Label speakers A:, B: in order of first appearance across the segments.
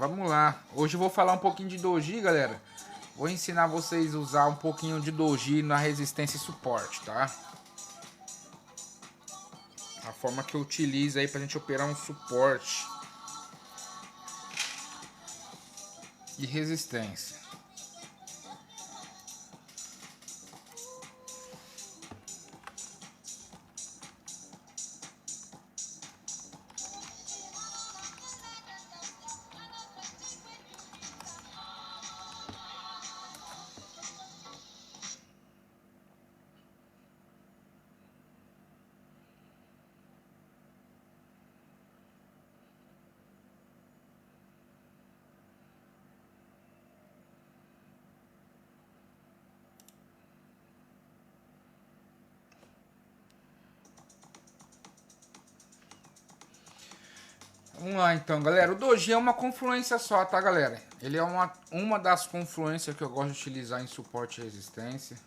A: vamos lá. Hoje eu vou falar um pouquinho de doji, galera. Vou ensinar vocês a usar um pouquinho de doji na resistência e suporte, tá? A forma que eu utilizo aí pra gente operar um suporte e resistência. Vamos lá então, galera. O doji é uma confluência só, tá, galera? Ele é uma das confluências que eu gosto de utilizar em suporte e resistência.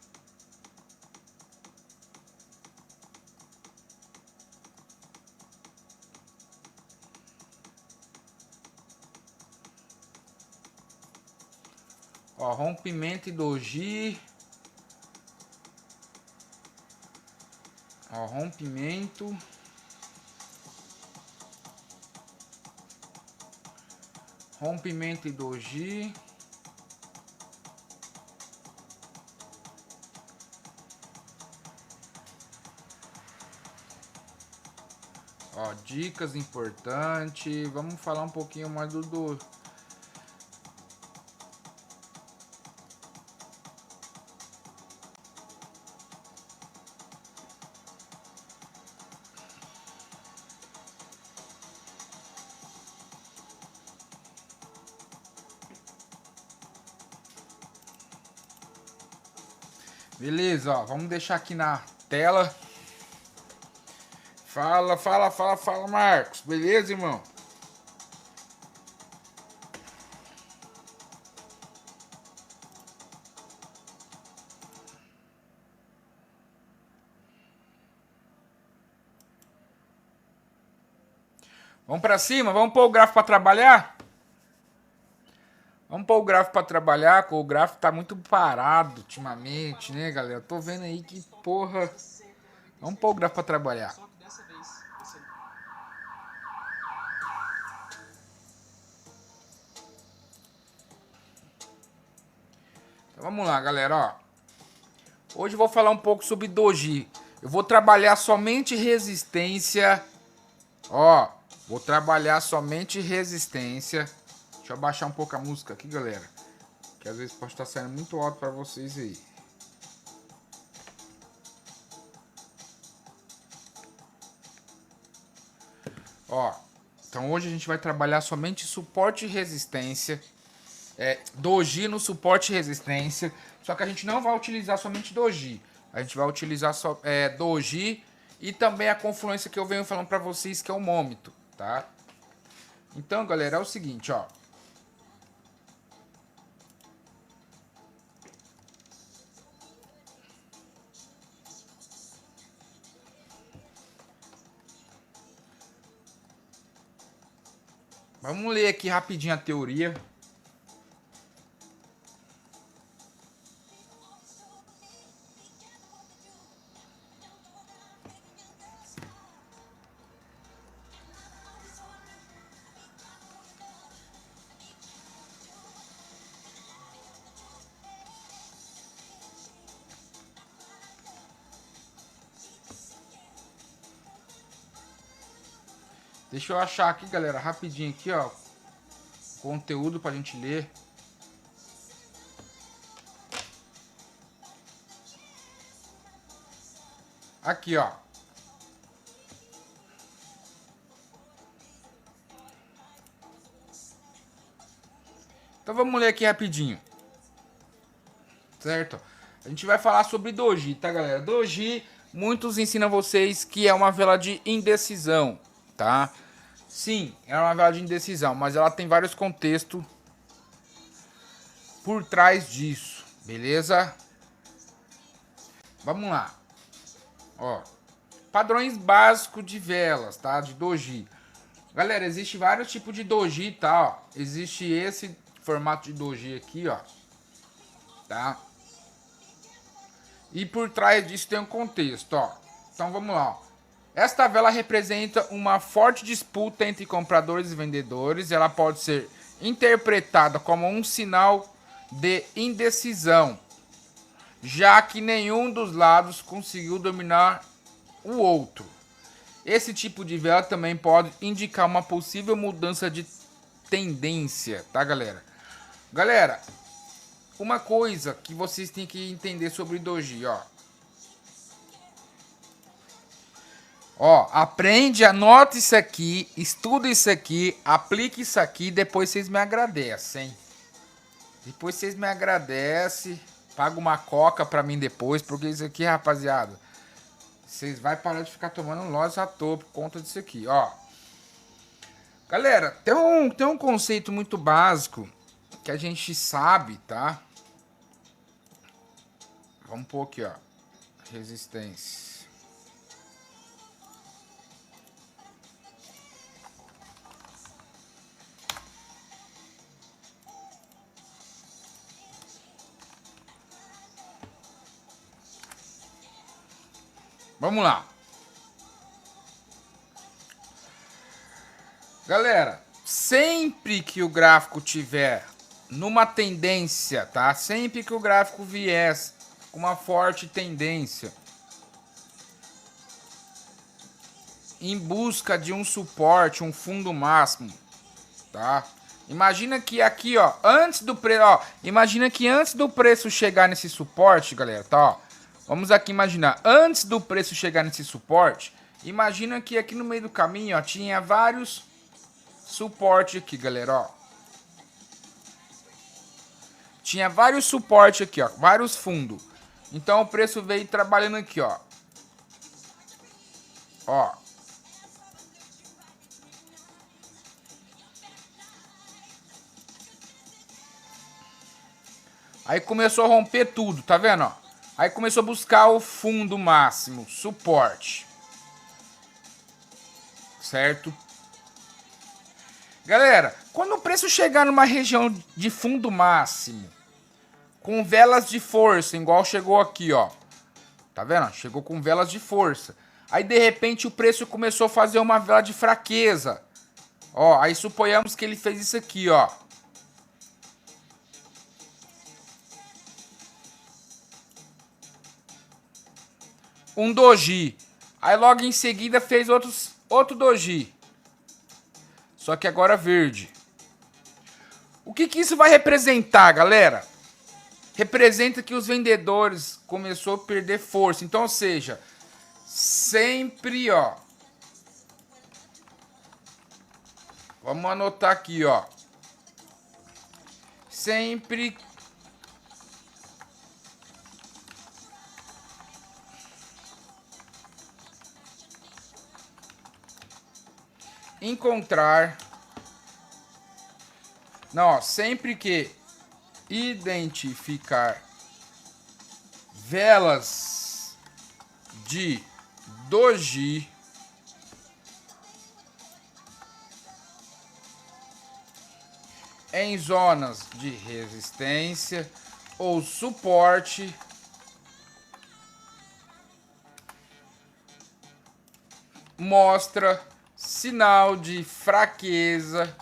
A: Ó, rompimento e doji. Ó, rompimento. Rompimento e doji. Ó, dicas importantes. Vamos falar um pouquinho mais do. Beleza, ó, vamos deixar aqui na tela. Fala, Marcos. Beleza, irmão? Vamos pra cima? Vamos pôr o gráfico pra trabalhar? Vamos pôr o gráfico pra trabalhar, que o gráfico tá muito parado ultimamente, né, galera? Tô vendo aí que porra... Vamos pôr o gráfico pra trabalhar. Então, vamos lá, galera, ó. Hoje eu vou falar um pouco sobre doji. Eu vou trabalhar somente resistência. Ó, vou trabalhar somente resistência. Deixa eu abaixar um pouco a música aqui, galera. Que às vezes pode estar saindo muito alto para vocês aí. Ó, então hoje a gente vai trabalhar somente suporte e resistência. Doji no suporte e resistência. Só que a gente não vai utilizar somente doji. A gente vai utilizar doji e também a confluência que eu venho falando para vocês, que é o mômito, tá? Então, galera, é o seguinte, ó. Vamos ler aqui rapidinho a teoria. Deixa eu achar aqui, galera, rapidinho aqui, ó. Conteúdo pra gente ler. Aqui, ó. Então vamos ler aqui rapidinho. Certo? A gente vai falar sobre doji, tá, galera? Doji, muitos ensinam vocês que é uma vela de indecisão, tá? Sim, é uma vela de indecisão, mas ela tem vários contextos por trás disso, beleza? Vamos lá. Ó, padrões básicos de velas, tá? De doji. Galera, existe vários tipos de doji, tá? Ó. Existe esse formato de doji aqui, ó. Tá? E por trás disso tem um contexto, ó. Então vamos lá, ó. Esta vela representa uma forte disputa entre compradores e vendedores. Ela pode ser interpretada como um sinal de indecisão, já que nenhum dos lados conseguiu dominar o outro. Esse tipo de vela também pode indicar uma possível mudança de tendência, tá, galera? Galera, uma coisa que vocês têm que entender sobre doji, ó. Ó, aprende, anota isso aqui, estuda isso aqui, aplique isso aqui, depois vocês me agradecem. Depois vocês me agradecem, paga uma coca pra mim depois, porque isso aqui, rapaziada, vocês vão parar de ficar tomando loja à toa por conta disso aqui, ó. Galera, tem um conceito muito básico que a gente sabe, tá? Vamos pôr aqui, ó. Resistência. Vamos lá. Galera, sempre que o gráfico tiver numa tendência, tá? Sempre que o gráfico viesse com uma forte tendência em busca de um suporte, um fundo máximo, tá? Imagina que aqui, ó, antes do preço, ó, imagina que antes do preço chegar nesse suporte, galera, tá, ó. Vamos aqui imaginar, antes do preço chegar nesse suporte, imagina que aqui no meio do caminho, ó, tinha vários suportes aqui, galera, ó. Tinha vários suportes aqui, ó, vários fundos. Então o preço veio trabalhando aqui, ó. Ó. Aí começou a romper tudo, tá vendo, ó? Aí começou a buscar o fundo máximo, suporte. Certo? Galera, quando o preço chegar numa região de fundo máximo, com velas de força, igual chegou aqui, ó. Tá vendo? Chegou com velas de força. Aí, de repente, o preço começou a fazer uma vela de fraqueza. Ó, aí suponhamos que ele fez isso aqui, ó. Um doji. Aí logo em seguida fez outro doji. Só que agora verde. O que isso vai representar, galera? Representa que os vendedores começou a perder força. Então, ou seja, sempre, ó. Vamos anotar aqui, ó. Sempre encontrar, não, ó, sempre que identificar velas de doji em zonas de resistência ou suporte, mostra sinal de fraqueza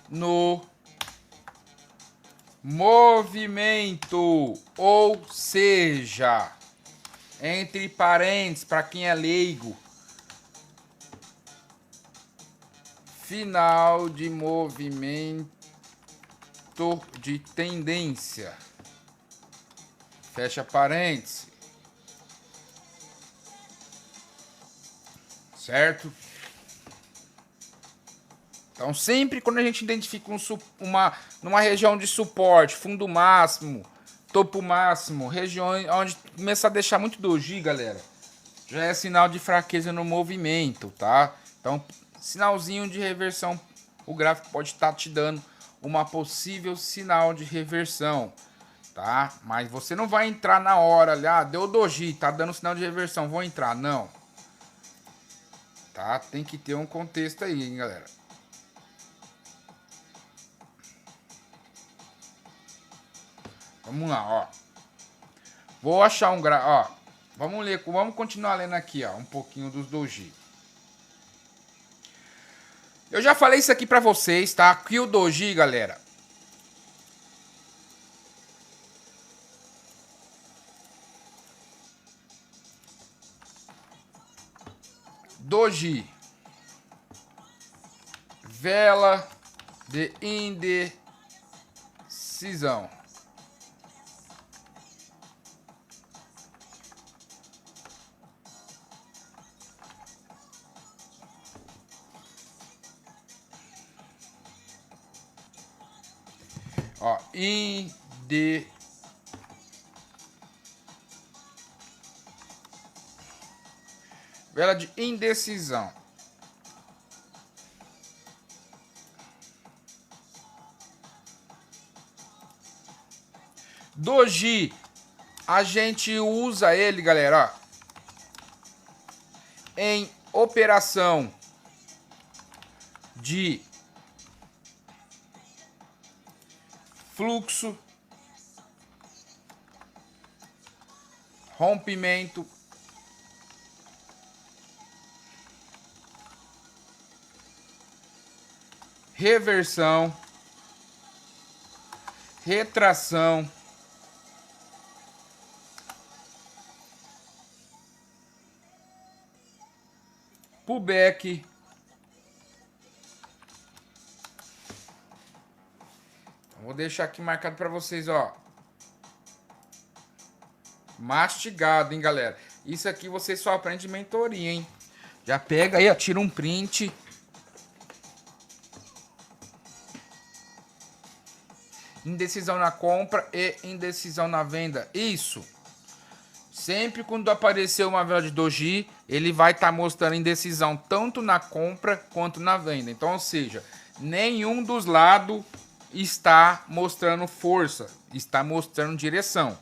A: no movimento, ou seja, entre parênteses, para quem é leigo, final de movimento de tendência, fecha parênteses, certo? Então, sempre quando a gente identifica numa região de suporte, fundo máximo, topo máximo, regiões onde começa a deixar muito doji, galera, já é sinal de fraqueza no movimento, tá? Então, sinalzinho de reversão, o gráfico pode estar te dando uma possível sinal de reversão, tá? Mas você não vai entrar na hora ali, ah, deu doji, tá dando sinal de reversão, vou entrar, não. Tá? Tem que ter um contexto aí, hein, galera. Vamos lá, ó. Vou achar um gráfico, ó. Vamos ler, vamos continuar lendo aqui, ó, um pouquinho dos doji. Eu já falei isso aqui pra vocês, tá? Que o doji, galera, doji, vela de indecisão. Ó, vela de indecisão. Doji, a gente usa ele, galera, ó, em operação de fluxo, rompimento, reversão, retração, pullback, vou deixar aqui marcado para vocês, ó. Mastigado, hein, galera? Isso aqui você só aprende em mentoria, hein? Já pega aí, ó, tira um print. Indecisão na compra e indecisão na venda. Isso. Sempre quando aparecer uma vela de doji, ele vai estar mostrando indecisão tanto na compra quanto na venda. Então, ou seja, nenhum dos lados está mostrando força, está mostrando direção,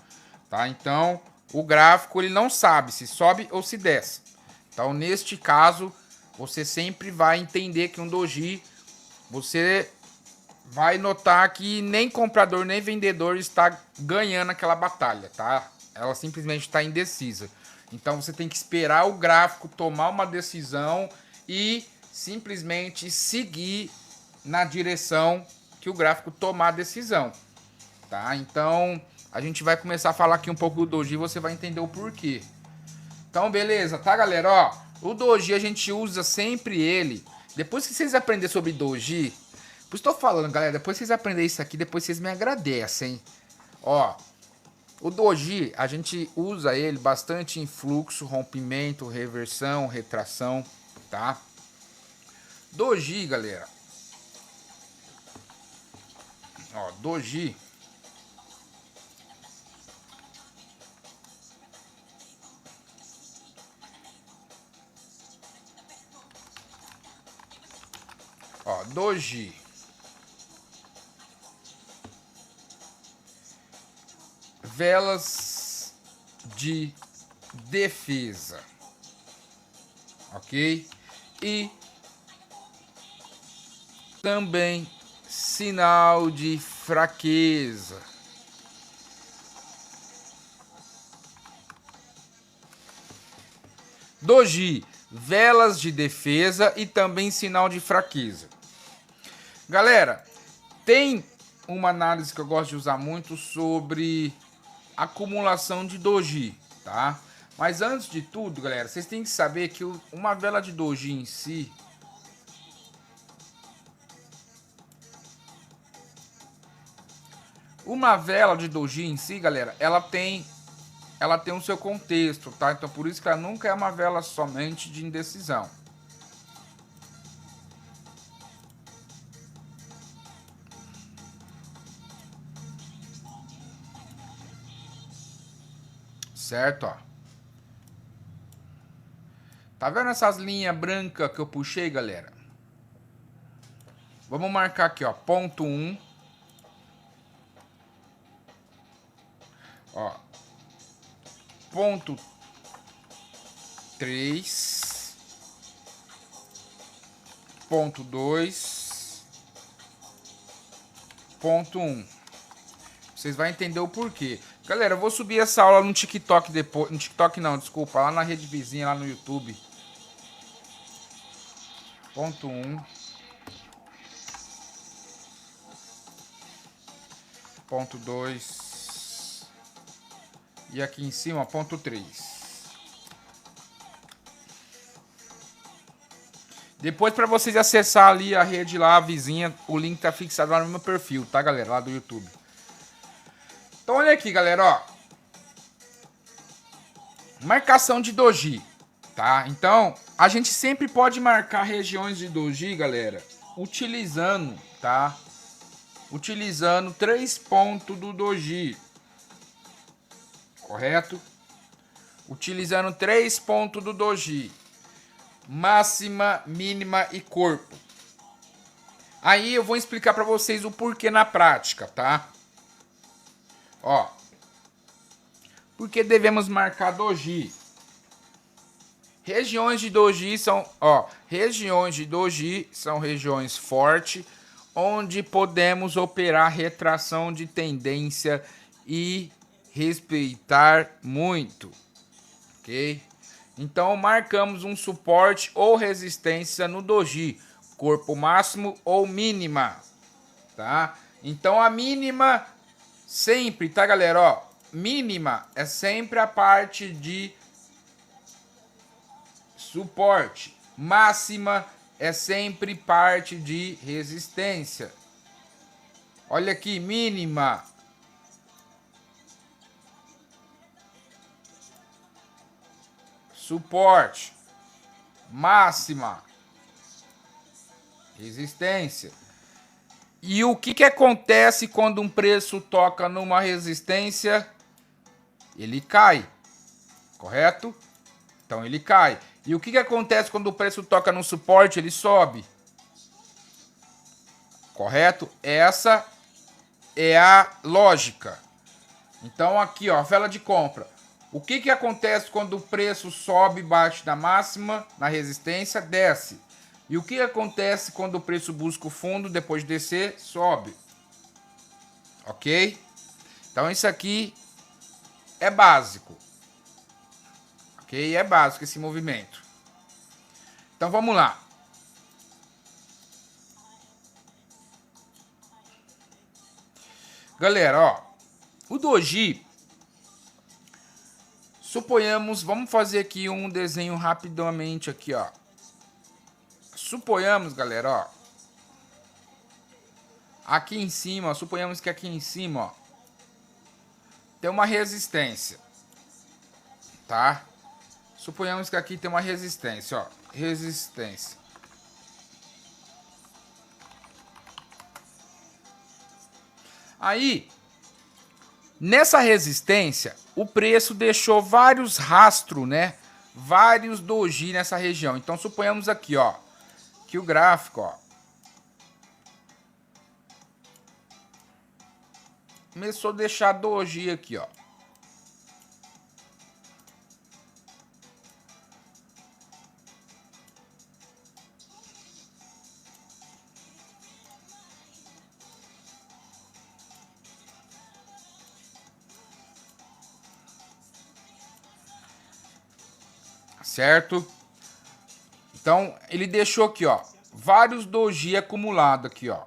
A: tá? Então, o gráfico ele não sabe se sobe ou se desce. Então, neste caso, você sempre vai entender que um doji, você vai notar que nem comprador nem vendedor está ganhando aquela batalha, tá? Ela simplesmente está indecisa. Então você tem que esperar o gráfico tomar uma decisão e simplesmente seguir na direção que o gráfico tomar a decisão, tá? Então a gente vai começar a falar aqui um pouco do doji e você vai entender o porquê. Então beleza, tá, galera? Ó, o doji a gente usa sempre ele. Depois que vocês aprenderem sobre doji, por isso tô falando, galera, depois que vocês aprenderem isso aqui, depois vocês me agradecem. Ó, o doji, a gente usa ele bastante em fluxo, rompimento, reversão, retração, tá? Doji, galera. Ó, doji. Ó, doji. Velas de defesa, ok? E também sinal de fraqueza. Doji, velas de defesa e também sinal de fraqueza. Galera, tem uma análise que eu gosto de usar muito sobre acumulação de doji, tá? Mas antes de tudo, galera, vocês têm que saber que uma vela de doji em si, galera, ela tem o seu contexto, tá? Então por isso que ela nunca é uma vela somente de indecisão. Certo, ó. Tá vendo essas linhas brancas que eu puxei, galera? Vamos marcar aqui, ó, ponto 1. Ó. Ponto 3. Ponto 2. Ponto 1. Vocês vão entender o porquê. Galera, eu vou subir essa aula no TikTok depois. No TikTok não, desculpa. Lá na rede vizinha, lá no YouTube. Ponto 1. Ponto 2. E aqui em cima, ponto 3. Depois, para vocês acessar ali a rede lá, a vizinha, o link tá fixado lá no meu perfil, tá, galera? Lá do YouTube. Então, olha aqui, galera, ó. Marcação de doji, tá? Então, a gente sempre pode marcar regiões de doji, galera, utilizando, tá? Utilizando 3 pontos do doji. Correto? Utilizando 3 pontos do doji. Máxima, mínima e corpo. Aí eu vou explicar para vocês o porquê na prática, tá? Ó. Por que devemos marcar doji? Regiões de doji são, ó, regiões de doji são regiões fortes onde podemos operar retração de tendência e respeitar muito, ok? Então marcamos um suporte ou resistência no doji, corpo máximo ou mínima, tá? Então a mínima sempre, tá, galera, ó, mínima é sempre a parte de suporte, máxima é sempre parte de resistência. Olha aqui, mínima. Suporte. Máxima. Resistência. E o que acontece quando um preço toca numa resistência? Ele cai. Correto? Então ele cai. E o que acontece quando o preço toca no suporte? Ele sobe. Correto? Essa é a lógica. Então aqui, ó, vela de compra. O que acontece quando o preço sobe, bate na máxima, na resistência, desce. E o que acontece quando o preço busca o fundo, depois de descer, sobe. Ok? Então isso aqui é básico. Ok? É básico esse movimento. Então vamos lá. Galera, ó. O doji, suponhamos, vamos fazer aqui um desenho rapidamente aqui, ó. Suponhamos, galera, ó. Aqui em cima, ó, suponhamos que aqui em cima, ó, tem uma resistência, tá? Suponhamos que aqui tem uma resistência, ó. Resistência. Aí, nessa resistência, o preço deixou vários rastros, né? Vários doji nessa região. Então, suponhamos aqui, ó, que o gráfico, ó, começou a deixar doji aqui, ó. Certo? Então, ele deixou aqui, ó, vários doji acumulados aqui, ó.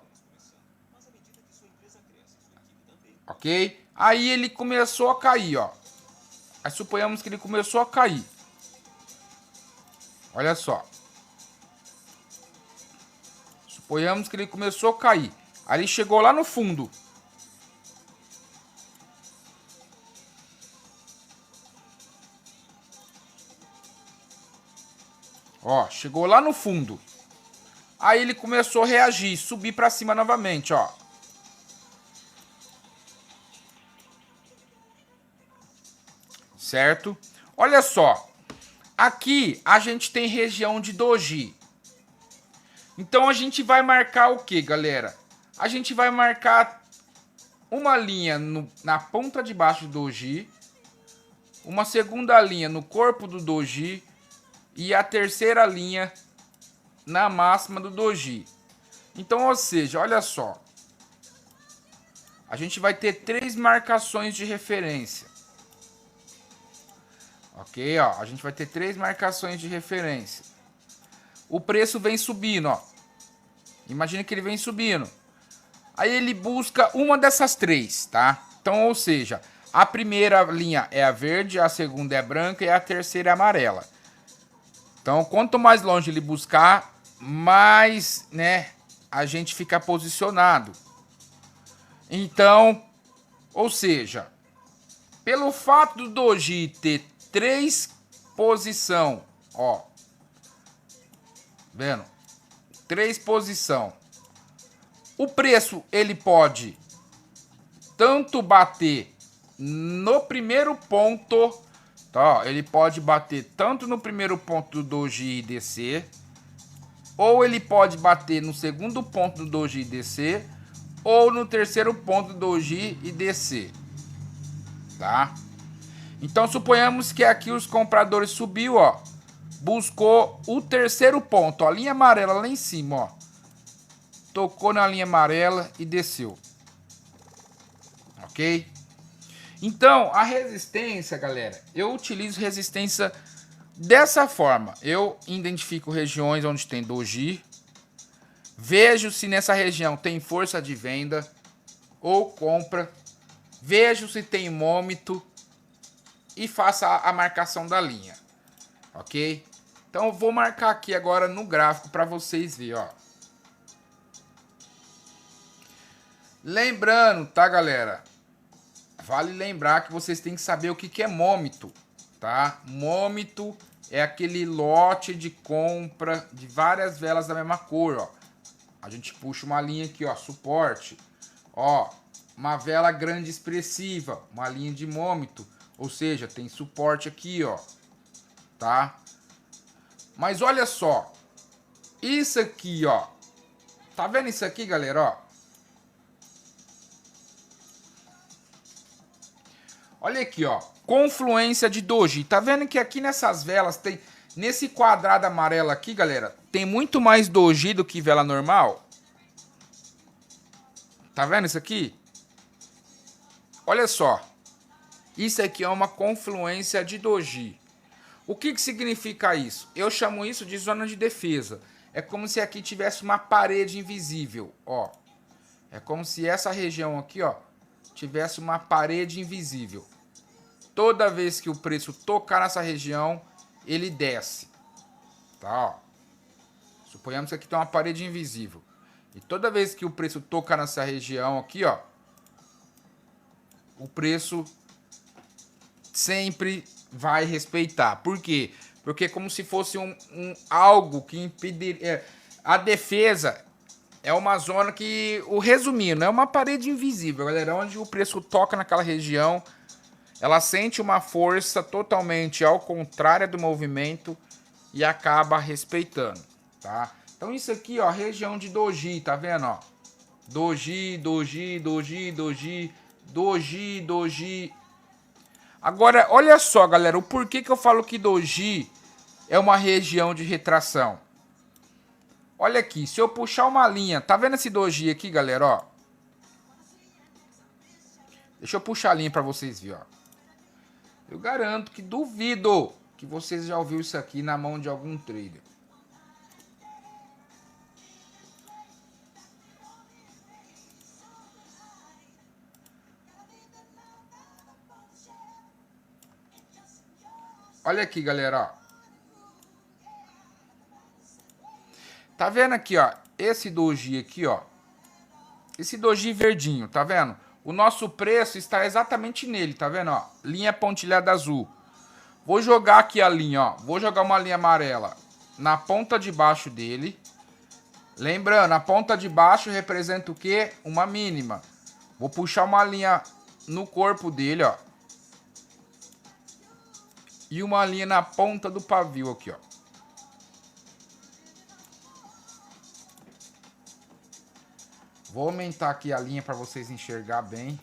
A: Ok? Aí ele começou a cair, ó. Aí suponhamos que ele começou a cair. Olha só. Suponhamos que ele começou a cair. Aí ele chegou lá no fundo. Ó, chegou lá no fundo. Aí ele começou a reagir, subir pra cima novamente, ó. Certo? Olha só. Aqui a gente tem região de doji. Então a gente vai marcar o que, galera? A gente vai marcar uma linha na ponta de baixo do doji, uma segunda linha no corpo do doji e a terceira linha na máxima do doji. Então, ou seja, olha só. a gente vai ter 3 marcações de referência. Ok, ó, a gente vai ter 3 marcações de referência. O preço vem subindo, ó. Imagina que ele vem subindo. Aí ele busca uma dessas 3, tá? Então, ou seja, a primeira linha é a verde, a segunda é a branca e a terceira é a amarela. Então, quanto mais longe ele buscar, mais, né, a gente fica posicionado. Então, ou seja, pelo fato do doji ter 3 posição, ó, vendo? 3 posição. O preço ele pode tanto bater no primeiro ponto, tá? Ó, ele pode bater tanto no primeiro ponto do doji e descer, ou ele pode bater no segundo ponto do doji e descer, ou no terceiro ponto do doji e descer, tá? Então suponhamos que aqui os compradores subiu, ó, buscou o terceiro ponto, ó, a linha amarela lá em cima, ó, tocou na linha amarela e desceu, ok? Então a resistência, galera, eu utilizo resistência dessa forma. Eu identifico regiões onde tem doji, vejo se nessa região tem força de venda ou compra, vejo se tem mômito e faço a marcação da linha, ok? Então eu vou marcar aqui agora no gráfico para vocês verem, ó. Lembrando, tá, galera? Vale lembrar que vocês têm que saber o que é mômito, tá? Mômito é aquele lote de compra de várias velas da mesma cor, ó. A gente puxa uma linha aqui, ó, suporte. Ó, uma vela grande expressiva, uma linha de mômito. Ou seja, tem suporte aqui, ó. Tá? Mas olha só. Isso aqui, ó. Tá vendo isso aqui, galera, ó? Olha aqui, ó. Confluência de doji. Tá vendo que aqui nessas velas tem... Nesse quadrado amarelo aqui, galera, tem muito mais doji do que vela normal. Tá vendo isso aqui? Olha só. Isso aqui é uma confluência de doji. O que significa isso? Eu chamo isso de zona de defesa. É como se aqui tivesse uma parede invisível, ó. É como se essa região aqui, ó, tivesse uma parede invisível. Toda vez que o preço tocar nessa região, ele desce. Tá, ó. Suponhamos que aqui tem uma parede invisível. E toda vez que o preço tocar nessa região aqui, ó, o preço sempre vai respeitar. Por quê? Porque é como se fosse algo que impediria... A defesa é uma zona que... Resumindo, é uma parede invisível, galera. Onde o preço toca naquela região, ela sente uma força totalmente ao contrário do movimento e acaba respeitando, tá? Então isso aqui, ó, região de doji, tá vendo, ó? Doji, doji, doji, doji, doji, doji. Agora, olha só, galera, o porquê que eu falo que doji é uma região de retração. Olha aqui, se eu puxar uma linha, tá vendo esse doji aqui, galera, ó? Deixa eu puxar a linha pra vocês verem, ó. Eu garanto que duvido que vocês já ouviram isso aqui na mão de algum trader. Olha aqui, galera, ó. Tá vendo aqui, ó? Esse doji aqui, ó. Esse doji verdinho, tá vendo? O nosso preço está exatamente nele, tá vendo, ó? Linha pontilhada azul. Vou jogar aqui a linha, ó. Vou jogar uma linha amarela na ponta de baixo dele. Lembrando, a ponta de baixo representa o quê? Uma mínima. Vou puxar uma linha no corpo dele, ó. E uma linha na ponta do pavio aqui, ó. Vou aumentar aqui a linha para vocês enxergar bem.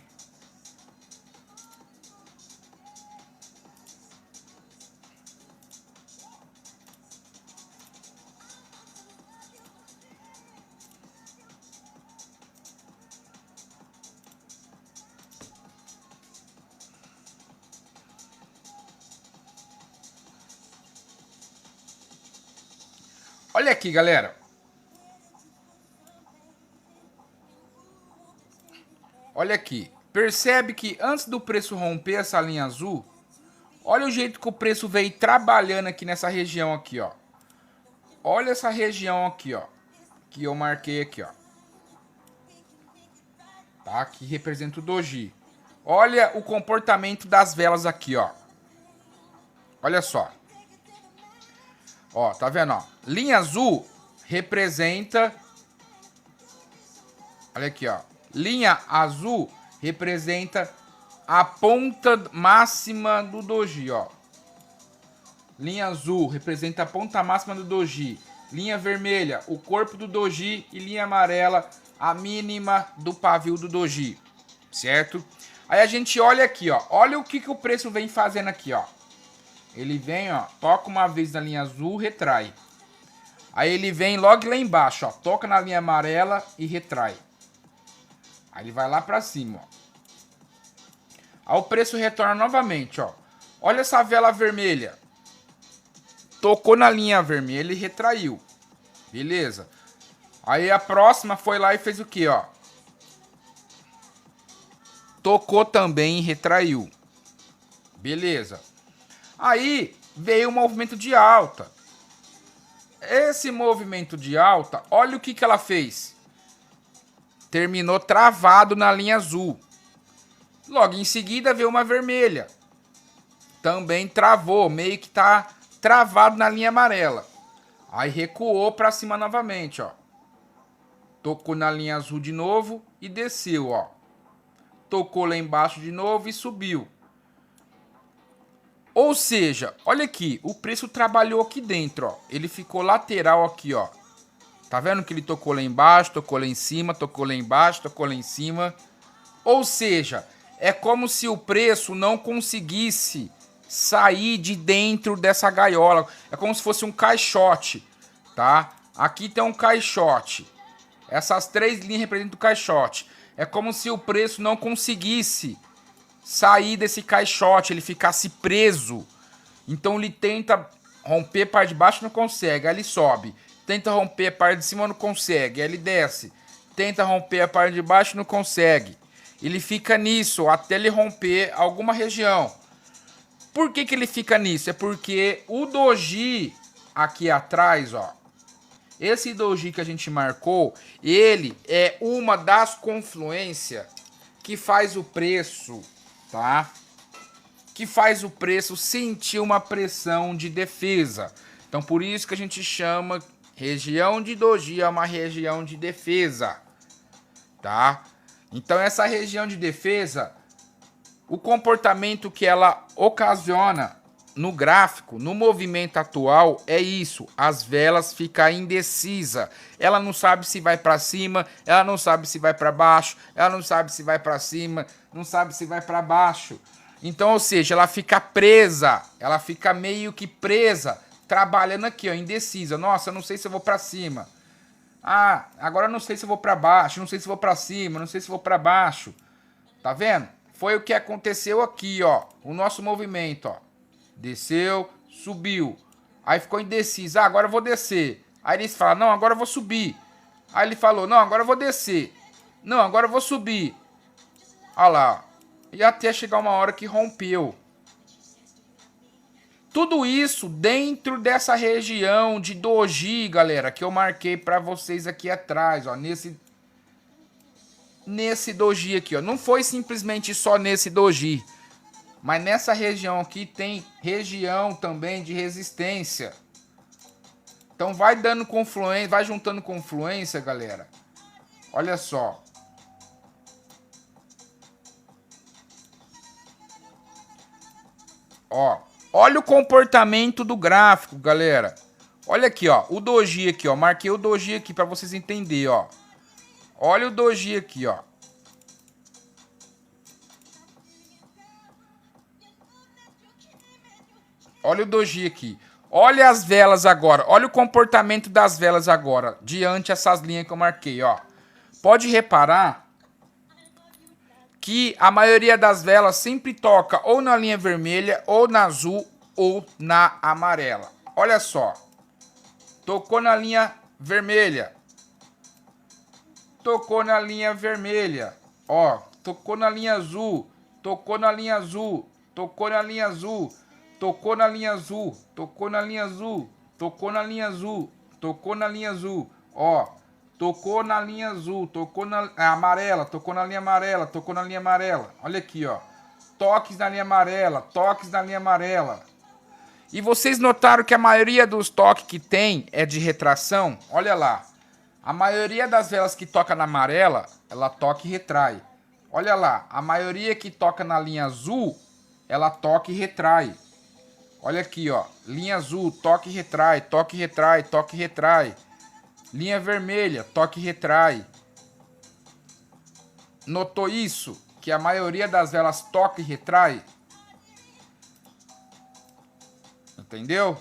A: Olha aqui, galera. Olha aqui. Percebe que antes do preço romper essa linha azul, olha o jeito que o preço veio trabalhando aqui nessa região aqui, ó. Olha essa região aqui, ó. Que eu marquei aqui, ó. Tá? Que representa o doji. Olha o comportamento das velas aqui, ó. Olha só. Ó, tá vendo, ó? Linha azul representa... Olha aqui, ó. Linha azul representa a ponta máxima do doji, ó. Linha azul representa a ponta máxima do doji. Linha vermelha, o corpo do doji. E linha amarela, a mínima do pavio do doji. Certo? Aí a gente olha aqui, ó. Olha o que o preço vem fazendo aqui, ó. Ele vem, ó. Toca uma vez na linha azul, retrai. Aí ele vem logo lá embaixo, ó. Toca na linha amarela e retrai. Aí ele vai lá pra cima, ó. Aí o preço retorna novamente, ó. Olha essa vela vermelha. Tocou na linha vermelha e retraiu. Beleza. Aí a próxima foi lá e fez o quê, ó? Tocou também e retraiu. Beleza. Aí veio o movimento de alta. Esse movimento de alta, olha o que ela fez. Terminou travado na linha azul. Logo em seguida veio uma vermelha. Também travou, meio que tá travado na linha amarela. Aí recuou para cima novamente, ó. Tocou na linha azul de novo e desceu, ó. Tocou lá embaixo de novo e subiu. Ou seja, olha aqui, o preço trabalhou aqui dentro, ó. Ele ficou lateral aqui, ó. Tá vendo que ele tocou lá embaixo, tocou lá em cima, tocou lá embaixo, tocou lá em cima. Ou seja, é como se o preço não conseguisse sair de dentro dessa gaiola. É como se fosse um caixote, tá? Aqui tem um caixote. Essas três linhas representam o caixote. É como se o preço não conseguisse sair desse caixote, ele ficasse preso. Então ele tenta romper a parte de baixo, não consegue, aí ele sobe. Tenta romper a parte de cima, não consegue, aí ele desce. Tenta romper a parte de baixo, não consegue. Ele fica nisso até ele romper alguma região. Por que ele fica nisso? É porque o doji aqui atrás, ó. Esse doji que a gente marcou, ele é uma das confluências que faz o preço, tá? Que faz o preço sentir uma pressão de defesa. Então por isso que a gente chama região de doji é uma região de defesa, tá? Então essa região de defesa, o comportamento que ela ocasiona no gráfico, no movimento atual, é isso. As velas ficam indecisas. Ela não sabe se vai para cima, ela não sabe se vai para baixo, ela não sabe se vai para cima, não sabe se vai para baixo. Então, ou seja, ela fica presa, ela fica meio que presa, trabalhando aqui, ó, indecisa. Nossa, eu não sei se eu vou para cima. Ah, agora eu não sei se eu vou para baixo, não sei se eu vou para cima, não sei se eu vou para baixo. Tá vendo? Foi o que aconteceu aqui, ó. O nosso movimento, ó. Desceu, subiu. Aí ficou indeciso. Ah, agora eu vou descer. Aí ele fala, não, agora eu vou subir. Aí ele falou, não, agora eu vou descer. Não, agora eu vou subir. Olha lá. E até chegar uma hora que rompeu. Tudo isso dentro dessa região de doji, galera, que eu marquei pra vocês aqui atrás, ó. Nesse doji aqui, ó. Não foi simplesmente só nesse doji. Mas nessa região aqui tem região também de resistência. Então vai dando confluência, vai juntando confluência, galera. Olha só. Ó, olha o comportamento do gráfico, galera. Olha aqui, ó, o doji aqui, ó. Marquei o doji aqui para vocês entenderem, ó. Olha o doji aqui, ó. Olha o doji aqui. Olha as velas agora. Olha o comportamento das velas agora. Diante essas linhas que eu marquei, ó. Pode reparar que a maioria das velas sempre toca ou na linha vermelha, ou na azul, ou na amarela. Olha só. Tocou na linha vermelha. Tocou na linha vermelha. Ó, tocou na linha azul. Tocou na linha azul. Tocou na linha azul. Tocou na linha azul. Tocou na linha azul. Tocou na linha azul. Tocou na linha azul. Ó, tocou na linha azul. Tocou na amarela. Tocou na linha amarela. Tocou na linha amarela. Olha aqui, ó. Toques na linha amarela. Toques na linha amarela. E vocês notaram que a maioria dos toques que tem é de retração? Olha lá. A maioria das velas que toca na amarela, ela toca e retrai. Olha lá. A maioria que toca na linha azul, ela toca e retrai. Olha aqui, ó. Linha azul, toque e retrai, toque e retrai, toque e retrai. Linha vermelha, toque e retrai. Notou isso? Que a maioria das velas toca e retrai? Entendeu?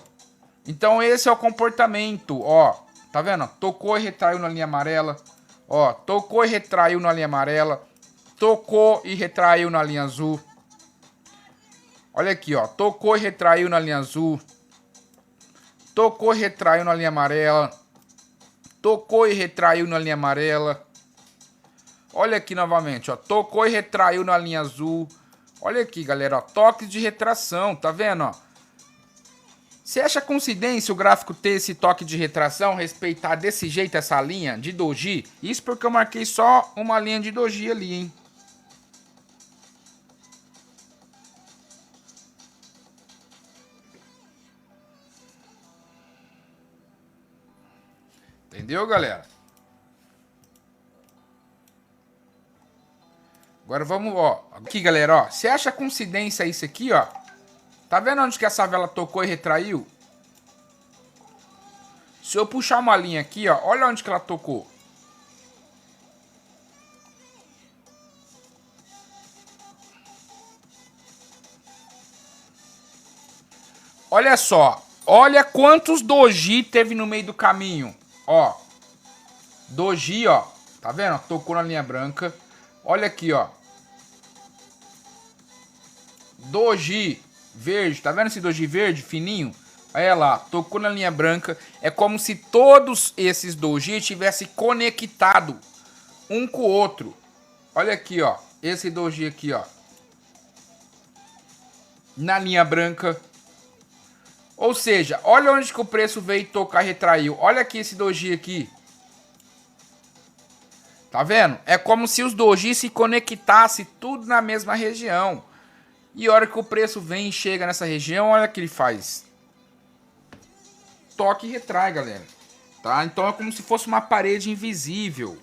A: Então esse é o comportamento, ó. Tá vendo? Tocou e retraiu na linha amarela. Ó, tocou e retraiu na linha amarela. Tocou e retraiu na linha azul. Olha aqui, ó. Tocou e retraiu na linha azul. Tocou e retraiu na linha amarela. Tocou e retraiu na linha amarela. Olha aqui novamente, ó. Tocou e retraiu na linha azul. Olha aqui, galera, ó. Toques de retração, tá vendo, ó? Você acha coincidência o gráfico ter esse toque de retração, respeitar desse jeito essa linha de doji? Isso porque eu marquei só uma linha de doji ali, hein? Entendeu, galera? Agora vamos, ó. Aqui, galera, ó. Você acha coincidência isso aqui, ó? Tá vendo onde que essa vela tocou e retraiu? Se eu puxar uma linha aqui, ó. Olha onde que ela tocou. Olha só. Olha quantos doji teve no meio do caminho. Ó. Doji, ó. Tá vendo? Tocou na linha branca. Olha aqui, ó. Doji verde. Tá vendo esse doji verde fininho? Olha lá. Tocou na linha branca. É como se todos esses doji tivessem conectado um com o outro. Olha aqui, ó. Esse doji aqui, ó. Na linha branca. Ou seja, olha onde que o preço veio tocar e retraiu. Olha aqui esse doji aqui. Tá vendo? É como se os doji se conectassem tudo na mesma região. E a hora que o preço vem e chega nessa região, olha o que ele faz. Toque e retrai, galera. Tá? Então é como se fosse uma parede invisível.